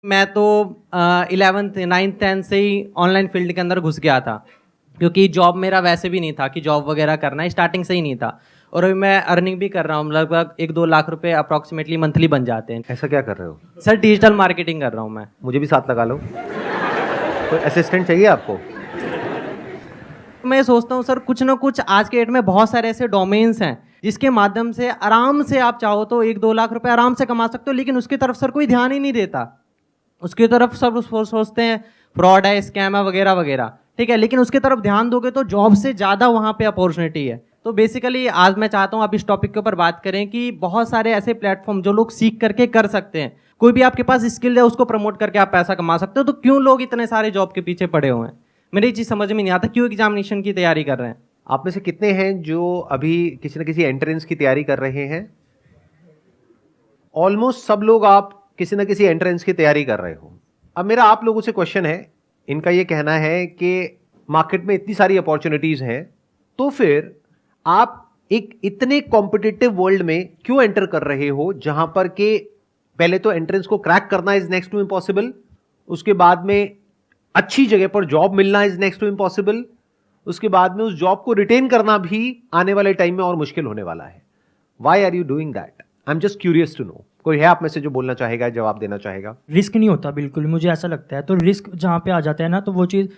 मैं तो 11th 9th 10th से ही ऑनलाइन फील्ड के अंदर घुस गया था, क्योंकि जॉब मेरा वैसे भी नहीं था कि जॉब वगैरह करना है, स्टार्टिंग से ही नहीं था। और अभी मैं अर्निंग भी कर रहा हूँ, लगभग 1-2 लाख रुपए अप्रॉक्सीमेटली मंथली बन जाते हैं। ऐसा क्या कर रहे हो? सर डिजिटल मार्केटिंग कर रहा हूँ मैं। मुझे भी साथ लगा लो। कोई असिस्टेंट चाहिए आपको? मैं सोचता हूँ सर, कुछ ना कुछ आज के डेट में बहुत सारे ऐसे डोमेन्स हैं जिसके माध्यम से आराम से आप चाहो तो 1-2 लाख रुपए आराम से कमा सकते हो, लेकिन उसकी तरफ सर कोई ध्यान ही नहीं देता। उसकी तरफ सब सोचते हैं फ्रॉड है, स्कैम है, वगैरह वगैरह, ठीक है। लेकिन उसकी तरफ ध्यान दोगे तो जॉब से ज़्यादा वहाँ पे अपॉर्चुनिटी है। तो बेसिकली आज मैं चाहता हूँ आप इस टॉपिक के ऊपर बात करें कि बहुत सारे ऐसे प्लेटफॉर्म जो लोग सीख करके कर सकते हैं। कोई भी आपके पास स्किल है उसको प्रमोट करके आप पैसा कमा सकते हो, तो क्यों लोग इतने सारे जॉब के पीछे पड़े हुए हैं? मेरी चीज़ समझ में नहीं आता, क्यों एग्जामिनेशन की तैयारी कर रहे हैं। आप में से कितने हैं जो अभी किसी न किसी एंट्रेंस की तैयारी कर रहे हैं? ऑलमोस्ट सब लोग आप किसी न किसी एंट्रेंस की तैयारी कर रहे हो। अब मेरा आप लोगों से क्वेश्चन है, इनका ये कहना है कि मार्केट में इतनी सारी अपॉर्चुनिटीज हैं, तो फिर आप एक इतने कॉम्पिटिटिव वर्ल्ड में क्यों एंटर कर रहे हो, जहां पर के पहले तो एंट्रेंस को क्रैक करना इज नेक्स्ट टू इम्पॉसिबल, उसके बाद में अच्छी जगह पर जॉब मिलना इज नेक्स्ट टू इम्पॉसिबल, उसके बाद में उस जॉब को रिटेन करना भी आने वाले टाइम में और मुश्किल होने वाला है। Why are you doing that? I am just curious to know. कोई है आप में से जो बोलना चाहेगा, जवाब देना चाहेगा? रिस्क नहीं होता बिल्कुल, मुझे ऐसा लगता है। तो रिस्क जहाँ पे आ जाता है ना, तो वो चीज़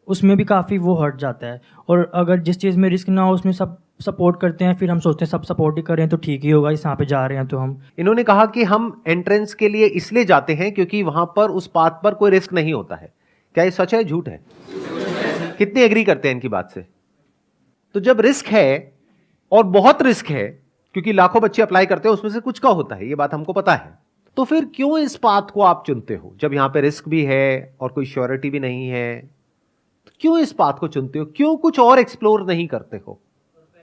उसमें भी काफ़ी वो हट जाता है। और अगर जिस चीज़ में रिस्क ना हो उसमें सब सपोर्ट करते हैं, फिर हम सोचते हैं सब सपोर्ट ही करें तो ठीक ही होगा, इस यहाँ पे जा रहे हैं तो हम। इन्होंने कहा कि हम एंट्रेंस के लिए इसलिए जाते हैं क्योंकि वहां पर उस पाथ पर कोई रिस्क नहीं होता है। क्या ये सच है, झूठ है? कितने एग्री करते हैं इनकी बात से? तो जब रिस्क है और बहुत रिस्क है, क्योंकि लाखों बच्चे अप्लाई करते हैं, उसमें से कुछ का होता है, ये बात हमको पता है, तो फिर क्यों इस पाथ को आप चुनते हो? जब यहां पे रिस्क भी है और कोई श्योरिटी भी नहीं है, तो क्यों इस पाथ को चुनते हो? क्यों कुछ और एक्सप्लोर नहीं करते हो?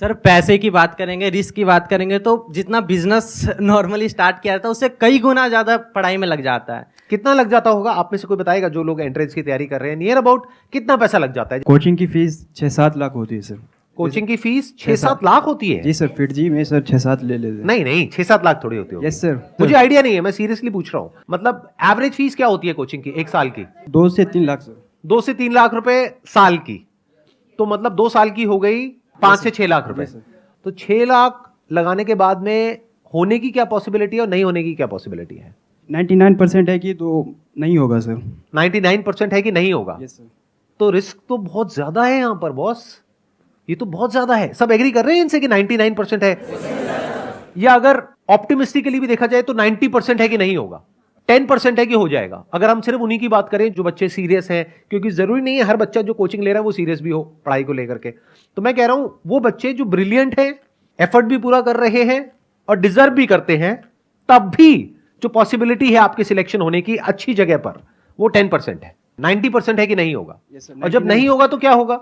सर पैसे की बात करेंगे, रिस्क की बात करेंगे, तो जितना बिजनेस नॉर्मली स्टार्ट किया था उससे कई गुना ज़्यादा पढ़ाई में लग जाता है। कितना लग जाता होगा? आप में से कोई बताएगा? जो लोग एंट्रेंस की तैयारी कर रहे हैं, नियर अबाउट कितना पैसा लग जाता है? कोचिंग की फीस 6-7 लाख होती है सर। कोचिंग की फीस 6-7 लाख होती है? जी सर, फिर जी में सर 6-7 ले लेते हैं। नहीं नहीं, 6-7 लाख थोड़ी होती है। Yes sir. मुझे आइडिया नहीं है, मैं सीरियसली पूछ रहा हूं। मतलब एवरेज फीस क्या होती है कोचिंग की एक साल की? 2 से 3 लाख सर। 2 से 3 लाख रुपए साल की, तो मतलब 2 साल की हो गई 5 से 6 लाख रुपए। तो 6 लाख लगाने के बाद में होने की क्या पॉसिबिलिटी है और नहीं होने की क्या पॉसिबिलिटी है? 99% है कि तो नहीं होगा सर। 99% है कि नहीं होगा। Yes sir. तो रिस्क तो बहुत ज्यादा है यहां पर बॉस, ये तो बहुत ज्यादा है। सब एग्री कर रहे हैं इनसे कि 99% है? या अगर ऑप्टिमिस्टिकली भी देखा जाए तो 90% है कि नहीं होगा, 10% है कि हो जाएगा। अगर हम सिर्फ उन्हीं की बात करें जो बच्चे सीरियस हैं, क्योंकि जरूरी नहीं है हर बच्चा जो कोचिंग ले रहा है वो सीरियस भी हो पढ़ाई को लेकर के। तो मैं कह रहा हूं वो बच्चे जो ब्रिलियंट हैं, एफर्ट भी पूरा कर रहे हैं और डिजर्व भी करते हैं, तब भी जो पॉसिबिलिटी है आपके सिलेक्शन होने की अच्छी जगह पर, वो 10% है। 90% है कि नहीं होगा? Yes sir, और जब नहीं होगा तो क्या होगा?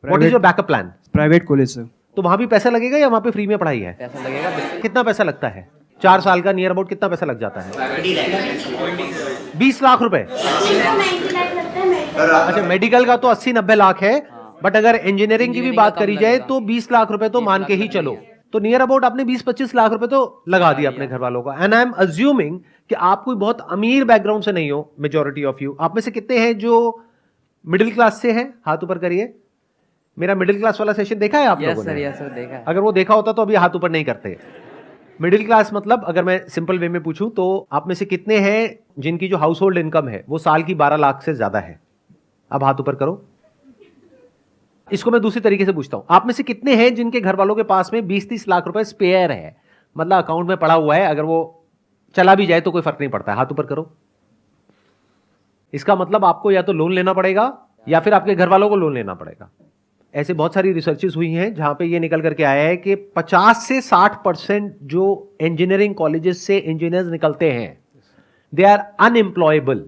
What is your backup plan? Private college sir. तो वहां भी पैसा लगेगा या वहां पे फ्री में पढ़ाई है? पैसा लगेगा। कितना पैसा लगता है? 4 साल का नियर अबाउट कितना पैसा लग जाता है? 20 लाख रुपए। अच्छा, मेडिकल का तो 80-90 लाख है, बट अगर इंजीनियरिंग की भी बात करी जाए तो 20 लाख रुपए तो मान के ही चलो। तो नियर अबाउट आपने 20-25 लाख रुपए तो लगा दिया अपने घर वालों को। एंड आई एम अज्यूमिंग कि आप कोई बहुत अमीर बैकग्राउंड से नहीं हो, मेजॉरिटी ऑफ यू। आप में से कितने हैं जो मिडिल क्लास से हैं? हाथ ऊपर करिए। मेरा मिडिल क्लास वाला सेशन देखा है आप लोगों ने? यस सर, देखा है। अगर वो देखा होता तो अभी हाथ ऊपर नहीं करते। मिडिल क्लास मतलब अगर मैं सिंपल वे में पूछूं तो आप में से कितने हैं जिनकी जो हाउस होल्ड इनकम है वो साल की 12 लाख से ज्यादा है? अब हाथ ऊपर करो। इसको मैं दूसरी तरीके से पूछता हूं, आप में से कितने हैं जिनके घर वालों के पास में 20-30 लाख रुपए स्पेयर है, मतलब अकाउंट में पड़ा हुआ है, अगर वो चला भी जाए तो कोई फर्क नहीं पड़ता है? हाथ ऊपर करो। इसका मतलब आपको या तो लोन लेना पड़ेगा या फिर आपके घर वालों को लोन लेना पड़ेगा। ऐसे बहुत सारी रिसर्चेस हुई हैं जहां पे ये निकल करके आया है कि 50 से 60% जो इंजीनियरिंग कॉलेजेस से इंजीनियर्स निकलते हैं, दे आर अनएम्प्लॉयबल।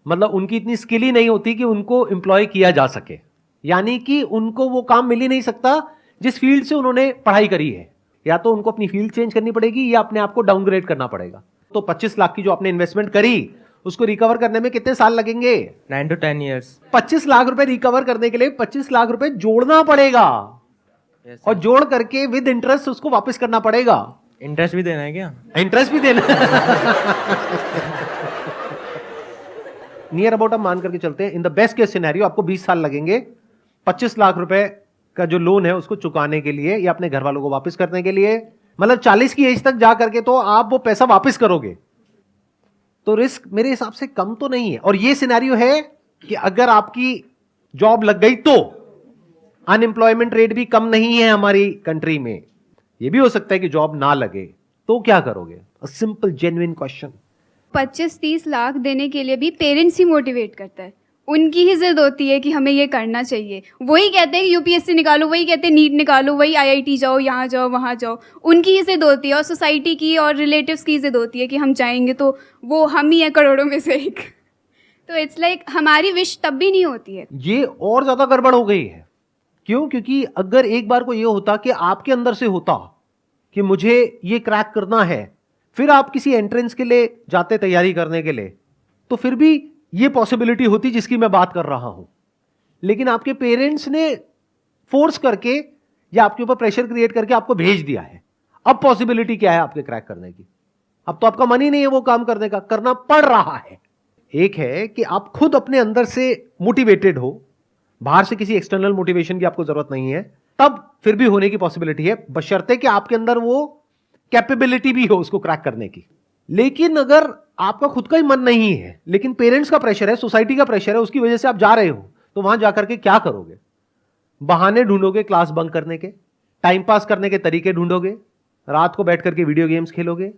मतलब उनकी इतनी स्किल ही नहीं होती कि उनको एम्प्लॉय किया जा सके, यानी कि उनको वो काम मिल ही नहीं सकता जिस फील्ड से उन्होंने पढ़ाई करी है। या तो उनको अपनी फील्ड चेंज करनी पड़ेगी या अपने आप को डाउनग्रेड करना पड़ेगा। तो 25 लाख की जो आपने इन्वेस्टमेंट करी उसको रिकवर करने में कितने साल लगेंगे? 9 to 10 years। 25 लाख रुपए रिकवर करने के लिए 25 लाख रुपए जोड़ना पड़ेगा। और जोड़ करके विद इंटरेस्ट उसको वापस करना पड़ेगा। इंटरेस्ट भी देना है क्या? इंटरेस्ट भी देना नियर अबाउट हम मान करके चलते हैं, in the best case scenario आपको 20 साल लगेंगे 25 लाख रुपए का जो लोन है उसको चुकाने के लिए या अपने घर वालों को वापस करने के लिए। मतलब 40 की एज तक जा करके तो आप वो पैसा वापस करोगे, तो रिस्क मेरे हिसाब से कम तो नहीं है। और ये सिनेरियो है कि अगर आपकी जॉब लग गई तो अनएम्प्लॉयमेंट रेट भी कम नहीं है हमारी कंट्री में। ये भी हो सकता है कि जॉब ना लगे, तो क्या करोगे? A simple genuine question. 25-30 lakh देने के लिए भी पेरेंट्स ही मोटिवेट करता है, उनकी ही जिद होती है कि हमें ये करना चाहिए। वही कहते हैं कि यूपीएससी निकालो, वही कहते हैं नीट निकालो, वही आईआईटी जाओ, यहाँ जाओ, वहाँ जाओ। उनकी ही जिद होती है और सोसाइटी की और रिलेटिव्स की जिद होती है कि हम जाएंगे तो वो हम ही हैं करोड़ों में से एक। तो इट्स लाइक हमारी विश तब भी नहीं होती है। ये और ज्यादा गड़बड़ हो गई है। क्यों? क्योंकि अगर एक बार को ये होता कि आपके अंदर से होता कि मुझे ये क्रैक करना है, फिर आप किसी एंट्रेंस के लिए जाते तैयारी करने के लिए, तो फिर भी ये पॉसिबिलिटी होती जिसकी मैं बात कर रहा हूं। लेकिन आपके पेरेंट्स ने फोर्स करके या आपके ऊपर प्रेशर क्रिएट करके आपको भेज दिया है। अब पॉसिबिलिटी क्या है आपके क्रैक करने की? अब तो आपका मन ही नहीं है वो काम करने का, करना पड़ रहा है। एक है कि आप खुद अपने अंदर से मोटिवेटेड हो, बाहर से किसी एक्सटर्नल मोटिवेशन की आपको जरूरत नहीं है, तब फिर भी होने की पॉसिबिलिटी है, बशर्ते कि आपके अंदर वो कैपेबिलिटी भी हो उसको क्रैक करने की। लेकिन अगर आपका खुद का ही मन नहीं है, लेकिन पेरेंट्स का प्रेशर है, सोसाइटी का प्रेशर है, उसकी वजह से आप जा रहे हो, तो वहां जाकर के क्या करोगे? बहाने ढूंढोगे क्लास बंक करने के, टाइम पास करने के तरीके ढूंढोगे, रात को बैठ करके वीडियो गेम्स खेलोगे,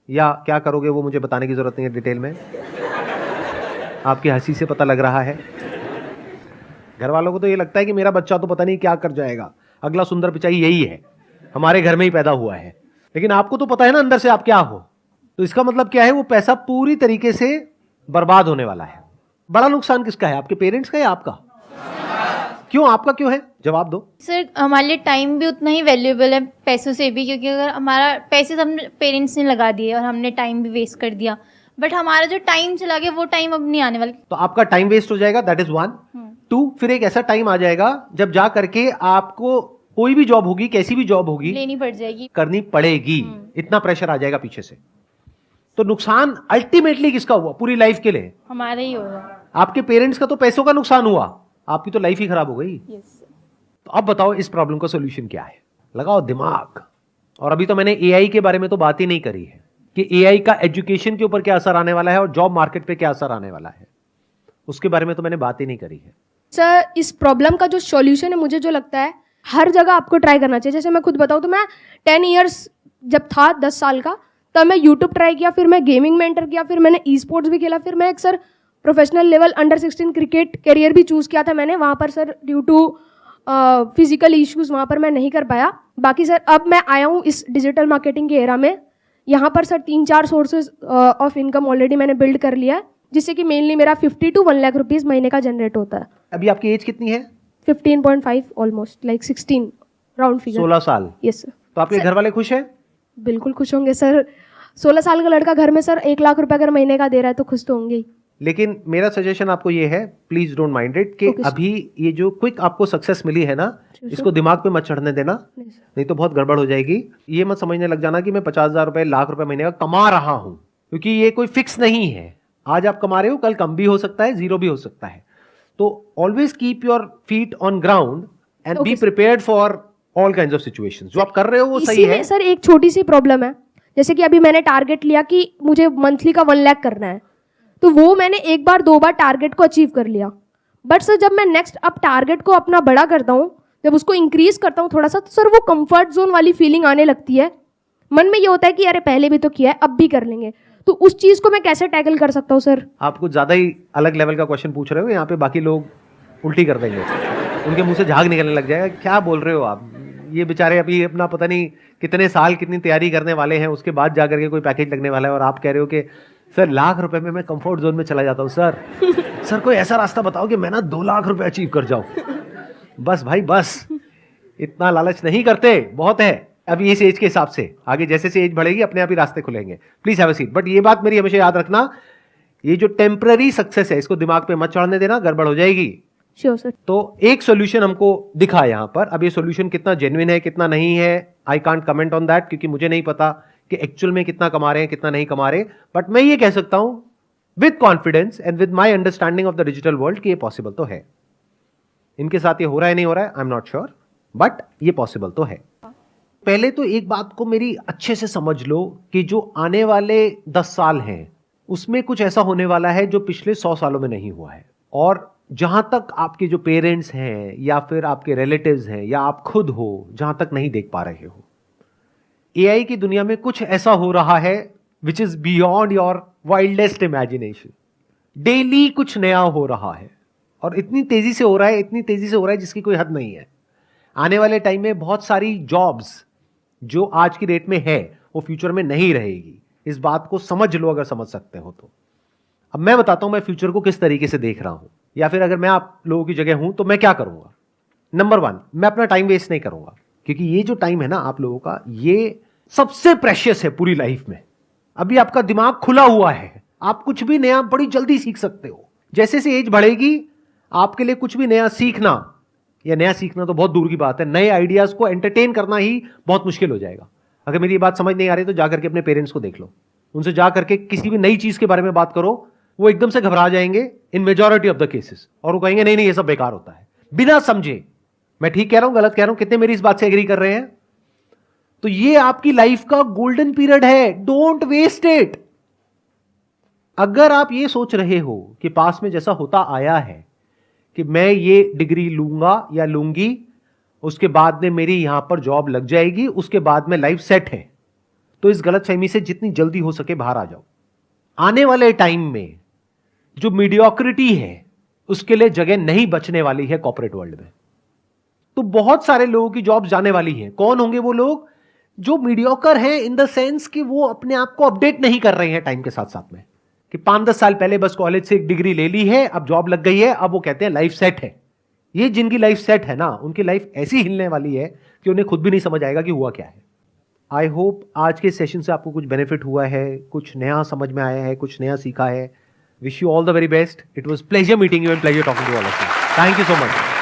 या क्या करोगे वो मुझे बताने की जरूरत नहीं है डिटेल में, आपकी हंसी से पता लग रहा है। घर वालों को तो ये लगता है कि मेरा बच्चा तो पता नहीं क्या कर जाएगा, अगला सुंदर पिचाई यही है, हमारे घर में ही पैदा हुआ है। लेकिन आपको तो पता है ना अंदर से आप क्या हो। तो इसका मतलब क्या है? वो पैसा पूरी तरीके से बर्बाद होने वाला है। बड़ा नुकसान किसका है, आपके पेरेंट्स का या आपका? क्यों? आपका क्यों है? जवाब दो। सर हमारे लिए टाइम भी उतना ही वैल्यूएबल है पैसों से भी, क्योंकि अगर हमारा पैसे तो हमने पेरेंट्स ने लगा दिए और हमने टाइम भी वेस्ट कर दिया, बट हमारा जो टाइम चला गया वो टाइम अब नहीं आने वाला। तो आपका टाइम वेस्ट हो जाएगा, दैट इज 1। 2, फिर एक ऐसा टाइम आ जाएगा जब जा करके आपको कोई भी जॉब होगी, कैसी भी जॉब होगी, लेनी पड़ जाएगी, करनी पड़ेगी। इतना प्रेशर आ जाएगा पीछे से। तो नुकसान अल्टीमेटली किसका हुआ पूरी लाइफ के लिए? हमारा ही होगा। आपके पेरेंट्स का तो पैसों का नुकसान हुआ, आपकी तो लाइफ ही खराब हो गई। तो अब बताओ इस प्रॉब्लम का सॉल्यूशन क्या है? लगाओ दिमाग। और अभी तो मैंने एआई के बारे में तो बात ही नहीं करी है कि एआई का एजुकेशन के ऊपर क्या असर आने वाला है और जॉब मार्केट पे क्या असर आने वाला है, उसके बारे में तो मैंने बात ही नहीं करी है। सर इस प्रॉब्लम का जो सॉल्यूशन है, मुझे जो लगता है हर जगह आपको ट्राई करना चाहिए। जैसे मैं खुद बताऊँ तो मैं 10 इयर्स जब था 10 साल का, तब मैं यूट्यूब ट्राई किया, फिर मैं गेमिंग में एंटर किया, फिर मैंने ई स्पोर्ट्स भी खेला, फिर मैं एक sir professional level under 16 cricket career भी चूज़ किया था मैंने। वहाँ पर sir due to physical issues वहाँ पर मैं नहीं कर पाया। बाकी सर अब मैं आया हूँ इस डिजिटल मार्केटिंग के एरा में। यहाँ पर sir 3-4 sources of income already मैंने बिल्ड कर लिया है, जिससे कि मेनली मेरा 50 to 1 लाख रुपीज़ महीने का जनरेट होता है। अभी आपकी एज कितनी है? 15.5 ऑलमोस्ट लाइक 16 राउंड फिगर। 16 साल। Yes sir. तो आपके घर वाले खुश हैं? बिल्कुल खुश होंगे सर। 16 साल का लड़का घर में सर 1 लाख रुपए अगर महीने का दे रहा है तो खुश तो होंगे ही। लेकिन मेरा सजेशन आपको ये है, प्लीज डोंट माइंड इट, कि अभी ये जो क्विक आपको सक्सेस मिली है ना, इसको दिमाग पे मत चढ़ने देना, नहीं तो बहुत गड़बड़ हो जाएगी। ये मत समझने लग जाना कि मैं 50,000 रुपए, लाख रुपए महीने का कमा रहा हूं, क्योंकि ये कोई फिक्स नहीं है। आज आप कमा रहे हो, कल कम भी हो सकता है, जीरो भी हो सकता है। तो always keep your feet on ground and be prepared for all kinds of situations. जो आप कर रहे हो वो सही है। सर एक छोटी सी प्रॉब्लम है, जैसे कि अभी मैंने टारगेट लिया कि मुझे मंथली का 1 लाख करना है, तो वो मैंने 1 बार 2 बार टारगेट को अचीव कर लिया। बट सर जब मैं नेक्स्ट अब टारगेट को अपना बड़ा करता हूँ, जब उसको इंक्रीज करता हूँ थोड़ा सा, तो सर वो कंफर्ट जोन वाली फीलिंग आने लगती है। मन में ये होता है कि अरे पहले भी तो किया है, अब भी कर लेंगे। तो उस चीज़ को मैं कैसे टैकल कर सकता हूँ सर? आप कुछ ज़्यादा ही अलग लेवल का क्वेश्चन पूछ रहे हो, यहाँ पे बाकी लोग उल्टी कर देंगे, उनके मुंह से झाग निकलने लग जाएगा। क्या बोल रहे हो आप? ये बेचारे अभी अपना पता नहीं कितने साल कितनी तैयारी करने वाले हैं, उसके बाद जाकर के कोई पैकेज लगने वाला है, और आप कह रहे हो कि सर लाख रुपए में मैं कंफर्ट जोन में चला जाता हूँ। सर कोई ऐसा रास्ता बताओ कि मैं ना 2 लाख रुपए अचीव कर जाऊँ। बस भाई बस, इतना लालच नहीं करते, बहुत है अभी इस एज के हिसाब से। आगे जैसे जैसे एज बढ़ेगी अपने आप ही रास्ते खुलेंगे। Please have a seat. But ये बात मेरी हमेशा याद रखना, ये जो टेम्पररी सक्सेस है इसको दिमाग पे मत चढ़ने देना, गड़बड़ हो जाएगी। Sure sir. तो एक सॉल्यूशन हमको दिखा यहाँ पर। अब ये सॉल्यूशन कितना जेन्युइन है कितना नहीं है, I can't comment on that, क्योंकि मुझे नहीं पता कि एक्चुअल में कितना कमा रहे हैं कितना नहीं कमा रहे। बट मैं ये कह सकता हूं with confidence and with my understanding of the digital world कि ये पॉसिबल तो है। इनके साथ ये हो रहा है नहीं हो रहा है I am not sure, but ये पॉसिबल तो है। पहले तो एक बात को मेरी अच्छे से समझ लो कि जो आने वाले 10 साल हैं उसमें कुछ ऐसा होने वाला है जो पिछले 100 सालों में नहीं हुआ है। और जहां तक आपके जो पेरेंट्स हैं या फिर आपके रिलेटिव्स हैं या आप खुद हो जहां तक नहीं देख पा रहे हो, एआई की दुनिया में कुछ ऐसा हो रहा है which is beyond your wildest imagination. Daily कुछ नया हो रहा है और इतनी तेजी से हो रहा है, इतनी तेजी से हो रहा है जिसकी कोई हद नहीं है। आने वाले टाइम में बहुत सारी जॉब्स जो आज की डेट में है वो फ्यूचर में नहीं रहेगी। इस बात को समझ लो अगर समझ सकते हो तो। अब मैं बताता हूं मैं फ्यूचर को किस तरीके से देख रहा हूं, या फिर अगर मैं आप लोगों की जगह हूं तो मैं क्या करूंगा। नंबर 1, मैं अपना टाइम वेस्ट नहीं करूंगा, क्योंकि ये जो टाइम है ना आप लोगों का, ये सबसे प्रेशियस है पूरी लाइफ में। अभी आपका दिमाग खुला हुआ है, आप कुछ भी नया बड़ी जल्दी सीख सकते हो। जैसे जैसे एज बढ़ेगी आपके लिए कुछ भी नया सीखना, या नया सीखना तो बहुत दूर की बात है, नए आइडियाज को एंटरटेन करना ही बहुत मुश्किल हो जाएगा। अगर मेरी ये बात समझ नहीं आ रही तो जाकर के अपने पेरेंट्स को देख लो, उनसे जाकर के किसी भी नई चीज के बारे में बात करो, वो एकदम से घबरा जाएंगे इन मेजॉरिटी ऑफ द केसेस, और वो कहेंगे नहीं नहीं ये सब बेकार होता है, बिना समझे। मैं ठीक कह रहा हूं गलत कह रहा हूं, कितने मेरी इस बात से एग्री कर रहे हैं? तो ये आपकी लाइफ का गोल्डन पीरियड है, डोंट वेस्ट इट। अगर आप ये सोच रहे हो कि पास में जैसा होता आया है कि मैं ये डिग्री लूंगा या लूंगी, उसके बाद में मेरी यहां पर जॉब लग जाएगी, उसके बाद में लाइफ सेट है, तो इस गलतफहमी से जितनी जल्दी हो सके बाहर आ जाओ। आने वाले टाइम में जो मीडियोक्रिटी है उसके लिए जगह नहीं बचने वाली है कॉर्पोरेट वर्ल्ड में। तो बहुत सारे लोगों की जॉब जाने वाली हैं। कौन होंगे वो लोग? जो मीडियोकर हैं इन द सेंस कि वो अपने आप को अपडेट नहीं कर रहे हैं टाइम के साथ साथ में, कि 5-10 साल पहले बस कॉलेज से एक डिग्री ले ली है, अब जॉब लग गई है, अब वो कहते हैं लाइफ सेट है। ये जिनकी लाइफ सेट है ना, उनकी लाइफ ऐसी हिलने वाली है कि उन्हें खुद भी नहीं समझ आएगा कि हुआ क्या है। आई होप आज के सेशन से आपको कुछ बेनिफिट हुआ है, कुछ नया समझ में आया है, कुछ नया सीखा है। Wish you all the very best. It was pleasure meeting you and pleasure talking to all of you. Thank you so much.